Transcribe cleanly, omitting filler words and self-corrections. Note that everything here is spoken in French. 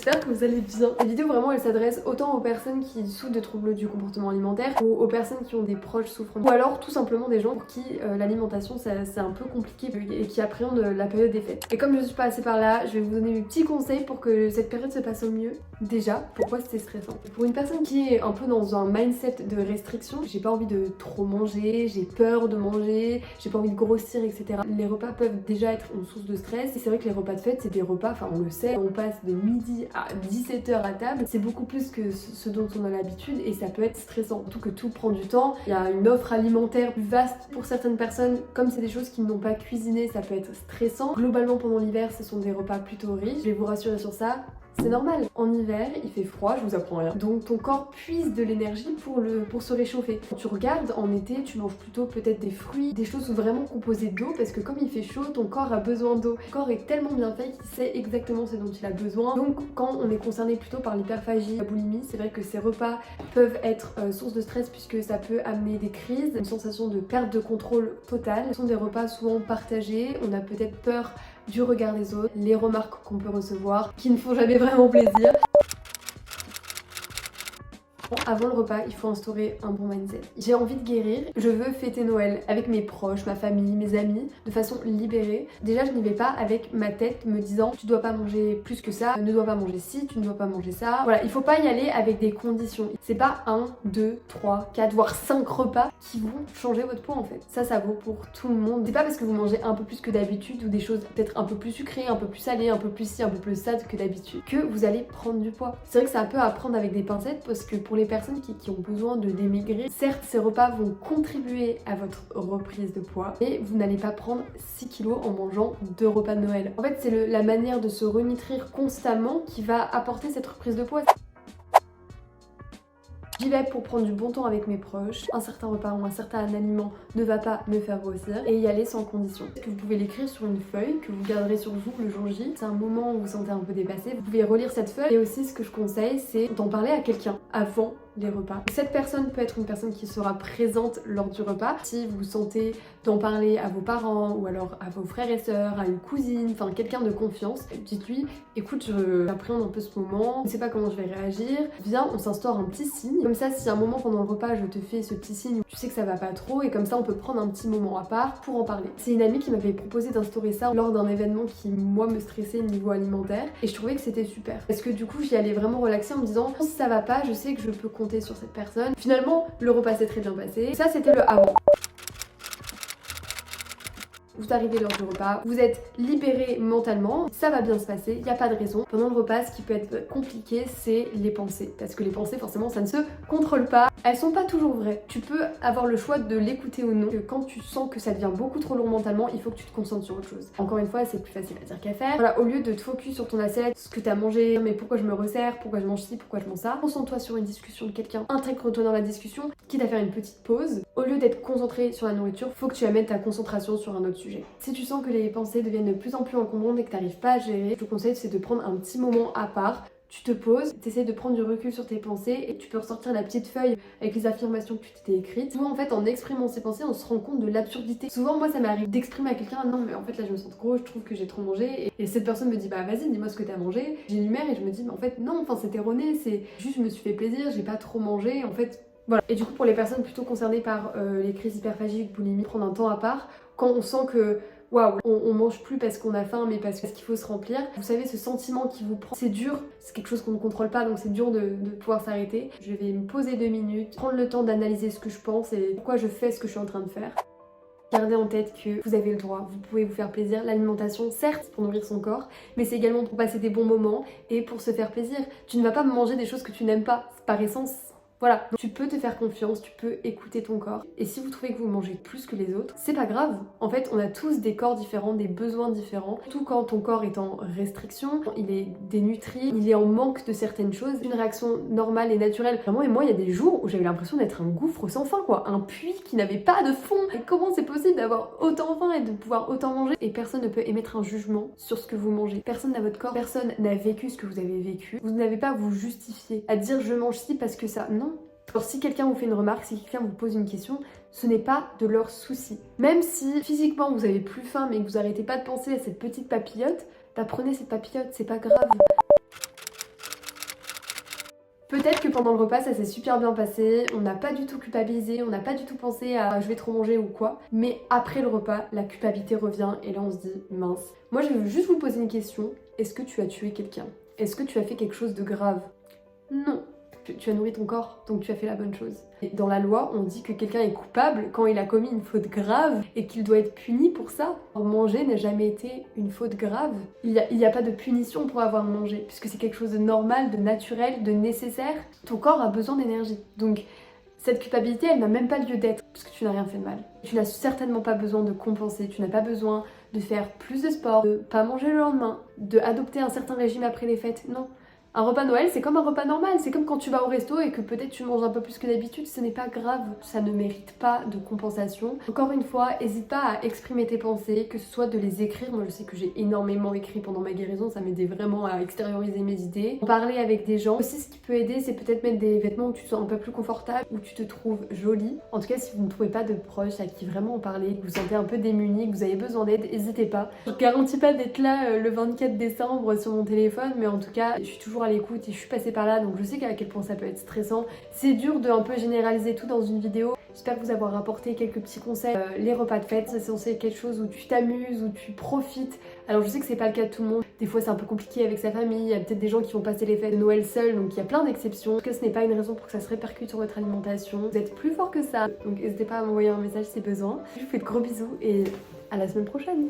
J'espère que vous allez bien. La vidéo vraiment elle s'adresse autant aux personnes qui souffrent de troubles du comportement alimentaire aux personnes qui ont des proches souffrant, ou alors tout simplement des gens pour qui l'alimentation c'est un peu compliqué et qui appréhendent la période des fêtes. Et comme je suis pas passée par là, je vais vous donner mes petits conseils pour que cette période se passe au mieux. Déjà, pourquoi c'est stressant? Pour une personne qui est un peu dans un mindset de restriction, j'ai pas envie de trop manger, j'ai peur de manger, j'ai pas envie de grossir, etc. Les repas peuvent déjà être une source de stress. Et c'est vrai que les repas de fête, c'est des repas, enfin on le sait, on passe de midi à 17h à table. C'est beaucoup plus que ce dont on a l'habitude et ça peut être stressant. Surtout que tout prend du temps. Il y a une offre alimentaire plus vaste pour certaines personnes. Comme c'est des choses qui n'ont pas cuisiné, ça peut être stressant. Globalement, pendant l'hiver, ce sont des repas plutôt riches. Je vais vous rassurer sur ça. C'est normal. En hiver, il fait froid, je vous apprends rien. Donc ton corps puise de l'énergie pour se réchauffer. Quand tu regardes, en été, tu manges plutôt peut-être des fruits, des choses vraiment composées d'eau, parce que comme il fait chaud, ton corps a besoin d'eau. Le corps est tellement bien fait qu'il sait exactement ce dont il a besoin. Donc quand on est concerné plutôt par l'hyperphagie, la boulimie, c'est vrai que ces repas peuvent être source de stress puisque ça peut amener des crises, une sensation de perte de contrôle totale. Ce sont des repas souvent partagés, on a peut-être peur du regard des autres, les remarques qu'on peut recevoir, qui ne font jamais vraiment plaisir. Avant le repas, il faut instaurer un bon mindset. J'ai envie de guérir, je veux fêter Noël avec mes proches, ma famille, mes amis, de façon libérée. Déjà, je n'y vais pas avec ma tête me disant tu dois pas manger plus que ça, ne dois pas manger ci, tu ne dois pas manger ça. Voilà, il faut pas y aller avec des conditions. C'est pas 1, 2, 3, 4, voire 5 repas qui vont changer votre poids en fait. Ça vaut pour tout le monde. C'est pas parce que vous mangez un peu plus que d'habitude ou des choses peut-être un peu plus sucrées, un peu plus salées, un peu plus ci, un peu plus ça que d'habitude que vous allez prendre du poids. C'est vrai que c'est un peu à prendre avec des pincettes parce que pour les personnes qui ont besoin de démaigrir, certes ces repas vont contribuer à votre reprise de poids, mais vous n'allez pas prendre 6 kilos en mangeant 2 repas de Noël. En fait c'est la manière de se renutrir constamment qui va apporter cette reprise de poids. J'y vais pour prendre du bon temps avec mes proches. Un certain repas ou un certain aliment ne va pas me faire grossir et y aller sans condition. Que vous pouvez l'écrire sur une feuille que vous garderez sur vous le jour J. C'est un moment où vous vous sentez un peu dépassé. Vous pouvez relire cette feuille et aussi ce que je conseille c'est d'en parler à quelqu'un avant les repas. Cette personne peut être une personne qui sera présente lors du repas. Si vous sentez d'en parler à vos parents ou alors à vos frères et sœurs, à une cousine, enfin quelqu'un de confiance, dites-lui écoute j'appréhende un peu ce moment, je ne sais pas comment je vais réagir, viens on s'instaure un petit signe. Comme ça si à un moment pendant le repas je te fais ce petit signe, tu sais que ça va pas trop et comme ça on peut prendre un petit moment à part pour en parler. C'est une amie qui m'avait proposé d'instaurer ça lors d'un événement qui moi me stressait niveau alimentaire et je trouvais que c'était super. Parce que du coup j'y allais vraiment relaxer en me disant si ça va pas je sais que je peux compter sur cette personne. Finalement le repas s'est très bien passé. Ça c'était le avant. Vous arrivez lors du repas, vous êtes libéré mentalement, ça va bien se passer, il n'y a pas de raison. Pendant le repas, ce qui peut être compliqué, c'est les pensées. Parce que les pensées, forcément, ça ne se contrôle pas. Elles sont pas toujours vraies. Tu peux avoir le choix de l'écouter ou non. Quand tu sens que ça devient beaucoup trop lourd mentalement, il faut que tu te concentres sur autre chose. Encore une fois, c'est plus facile à dire qu'à faire. Voilà, au lieu de te focus sur ton assiette, ce que tu as mangé, mais pourquoi je me resserre, pourquoi je mange ci, pourquoi je mange ça, concentre-toi sur une discussion de quelqu'un, intègre-toi dans la discussion, quitte à faire une petite pause. Au lieu d'être concentré sur la nourriture, faut que tu amènes ta concentration sur un autre sujet. Si tu sens que les pensées deviennent de plus en plus encombrantes et que tu n'arrives pas à gérer, je te conseille c'est de prendre un petit moment à part. Tu te poses, tu essaies de prendre du recul sur tes pensées et tu peux ressortir la petite feuille avec les affirmations que tu t'étais écrites. Souvent en fait en exprimant ses pensées on se rend compte de l'absurdité. Souvent moi ça m'arrive d'exprimer à quelqu'un non mais en fait là je me sens trop, je trouve que j'ai trop mangé et cette personne me dit bah vas-y dis-moi ce que t'as mangé. J'énumère et je me dis mais en fait non, enfin c'est erroné, c'est juste je me suis fait plaisir, j'ai pas trop mangé en fait. Voilà. Et du coup pour les personnes plutôt concernées par les crises hyperphagiques, boulimie, prendre un temps à part quand on sent que waouh, on mange plus parce qu'on a faim mais parce qu'il faut se remplir. Vous savez ce sentiment qui vous prend, c'est dur, c'est quelque chose qu'on ne contrôle pas donc c'est dur de pouvoir s'arrêter. Je vais me poser 2 minutes, prendre le temps d'analyser ce que je pense et pourquoi je fais ce que je suis en train de faire. Gardez en tête que vous avez le droit, vous pouvez vous faire plaisir. L'alimentation, certes, pour nourrir son corps, mais c'est également pour passer des bons moments et pour se faire plaisir. Tu ne vas pas manger des choses que tu n'aimes pas, par essence. Voilà, donc tu peux te faire confiance, tu peux écouter ton corps. Et si vous trouvez que vous mangez plus que les autres, c'est pas grave. En fait, on a tous des corps différents, des besoins différents. Tout quand ton corps est en restriction, il est dénutri, il est en manque de certaines choses. Une réaction normale et naturelle. Vraiment, et moi, il y a des jours où j'avais l'impression d'être un gouffre sans fin, quoi. Un puits qui n'avait pas de fond. Et comment c'est possible d'avoir autant faim et de pouvoir autant manger? Et personne ne peut émettre un jugement sur ce que vous mangez. Personne n'a votre corps, personne n'a vécu ce que vous avez vécu. Vous n'avez pas à vous justifier, à dire je mange ci parce que ça. Non. Alors si quelqu'un vous fait une remarque, si quelqu'un vous pose une question, ce n'est pas de leur souci. Même si physiquement vous avez plus faim mais que vous arrêtez pas de penser à cette petite papillote, bah prenez cette papillote, c'est pas grave. Peut-être que pendant le repas ça s'est super bien passé, on n'a pas du tout culpabilisé, on n'a pas du tout pensé à je vais trop manger ou quoi, mais après le repas, la culpabilité revient et là on se dit mince. Moi je veux juste vous poser une question, est-ce que tu as tué quelqu'un? Est-ce que tu as fait quelque chose de grave? Non. Tu as nourri ton corps, donc tu as fait la bonne chose. Et dans la loi, on dit que quelqu'un est coupable quand il a commis une faute grave et qu'il doit être puni pour ça. Manger n'a jamais été une faute grave. Il y a pas de punition pour avoir mangé, puisque c'est quelque chose de normal, de naturel, de nécessaire. Ton corps a besoin d'énergie. Donc cette culpabilité, elle n'a même pas lieu d'être, parce que tu n'as rien fait de mal. Tu n'as certainement pas besoin de compenser, tu n'as pas besoin de faire plus de sport, de pas manger le lendemain, de adopter un certain régime après les fêtes. Non. Un repas Noël, c'est comme un repas normal, c'est comme quand tu vas au resto et que peut-être tu manges un peu plus que d'habitude, ce n'est pas grave, ça ne mérite pas de compensation. Encore une fois, n'hésite pas à exprimer tes pensées, que ce soit de les écrire, moi je sais que j'ai énormément écrit pendant ma guérison, ça m'aidait vraiment à extérioriser mes idées. En parler avec des gens, aussi ce qui peut aider c'est peut-être mettre des vêtements où tu te sens un peu plus confortable, où tu te trouves jolie. En tout cas si vous ne trouvez pas de proches à qui vraiment en parler, que vous vous sentez un peu démunis, que vous avez besoin d'aide, n'hésitez pas. Je ne garantis pas d'être là le 24 décembre sur mon téléphone, mais en tout cas je suis toujours à l'écoute et je suis passée par là donc je sais à quel point ça peut être stressant. C'est dur de un peu généraliser tout dans une vidéo. J'espère vous avoir apporté quelques petits conseils. Les repas de fête, c'est censé être quelque chose où tu t'amuses, où tu profites. Alors je sais que c'est pas le cas de tout le monde. Des fois c'est un peu compliqué avec sa famille, il y a peut-être des gens qui vont passer les fêtes de Noël seuls, donc il y a plein d'exceptions. Que ce n'est pas une raison pour que ça se répercute sur votre alimentation. Vous êtes plus fort que ça, donc n'hésitez pas à m'envoyer un message si besoin. Je vous fais de gros bisous et à la semaine prochaine.